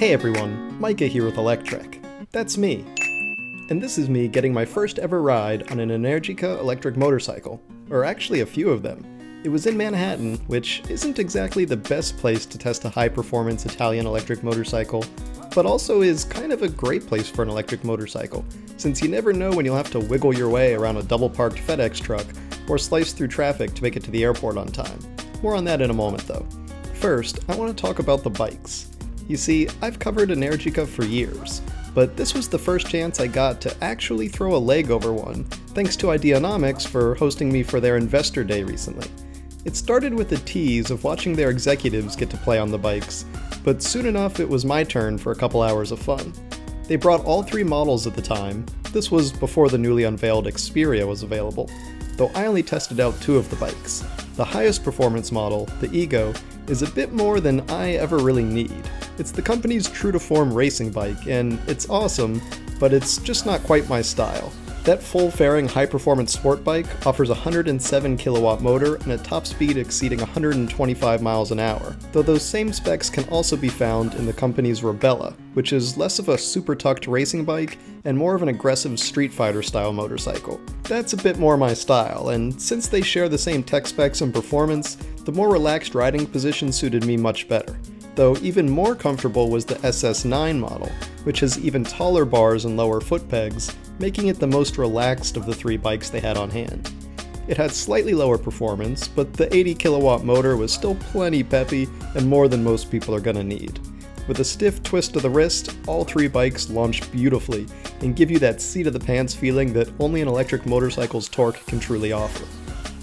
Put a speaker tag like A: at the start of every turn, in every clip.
A: Hey everyone, Micah here with Electrek. That's me. And this is me getting my first ever ride on an Energica electric motorcycle, or actually a few of them. It was in Manhattan, which isn't exactly the best place to test a high-performance Italian electric motorcycle, but also is kind of a great place for an electric motorcycle, since you never know when you'll have to wiggle your way around a double-parked FedEx truck or slice through traffic to make it to the airport on time. More on that in a moment though. First, I want to talk about the bikes. You see, I've covered Energica for years, but this was the first chance I got to actually throw a leg over one, thanks to Ideanomics for hosting me for their Investor Day recently. It started with the tease of watching their executives get to play on the bikes, but soon enough it was my turn for a couple hours of fun. They brought all three models at the time. This was before the newly unveiled Xperia was available, though I only tested out two of the bikes. The highest performance model, the Ego, is a bit more than I ever really need. It's the company's true-to-form racing bike, and it's awesome, but it's just not quite my style. That full-fairing high-performance sport bike offers a 107 kilowatt motor and a top speed exceeding 125 miles an hour, though those same specs can also be found in the company's Rebella, which is less of a super-tucked racing bike and more of an aggressive Street Fighter-style motorcycle. That's a bit more my style, and since they share the same tech specs and performance, the more relaxed riding position suited me much better. Though even more comfortable was the SS9 model, which has even taller bars and lower foot pegs, making it the most relaxed of the three bikes they had on hand. It had slightly lower performance, but the 80 kilowatt motor was still plenty peppy and more than most people are gonna need. With a stiff twist of the wrist, all three bikes launch beautifully and give you that seat-of-the-pants feeling that only an electric motorcycle's torque can truly offer.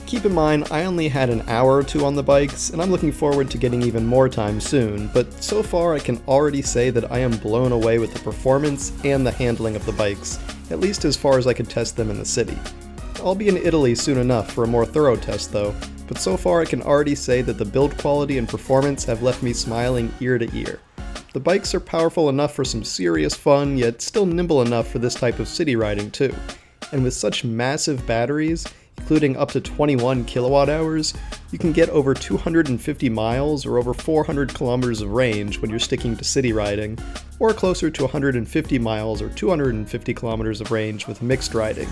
A: Keep in mind, I only had an hour or two on the bikes, and I'm looking forward to getting even more time soon, but so far I can already say that I am blown away with the performance and the handling of the bikes, at least as far as I could test them in the city. I'll be in Italy soon enough for a more thorough test though, but so far I can already say that the build quality and performance have left me smiling ear to ear. The bikes are powerful enough for some serious fun, yet still nimble enough for this type of city riding too. And with such massive batteries, including up to 21 kilowatt hours, you can get over 250 miles or over 400 kilometers of range when you're sticking to city riding, or closer to 150 miles or 250 kilometers of range with mixed riding.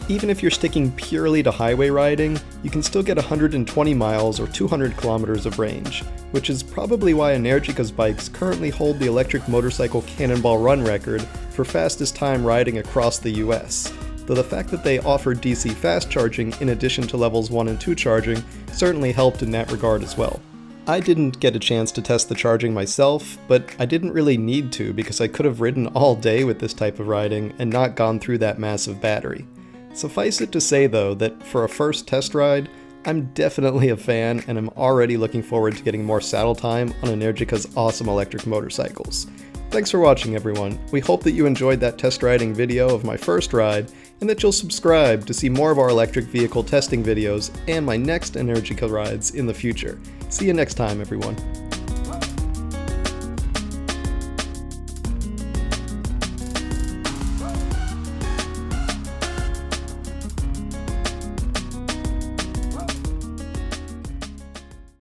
A: Even if you're sticking purely to highway riding, you can still get 120 miles or 200 kilometers of range, which is probably why Energica's bikes currently hold the electric motorcycle cannonball run record for fastest time riding across the US. Though the fact that they offer DC fast charging in addition to levels 1 and 2 charging certainly helped in that regard as well. I didn't get a chance to test the charging myself, but I didn't really need to because I could have ridden all day with this type of riding and not gone through that massive battery. Suffice it to say though that for a first test ride, I'm definitely a fan and am already looking forward to getting more saddle time on Energica's awesome electric motorcycles. Thanks for watching everyone. We hope that you enjoyed that test riding video of my first ride, and that you'll subscribe to see more of our electric vehicle testing videos and my next Energica rides in the future. See you next time everyone.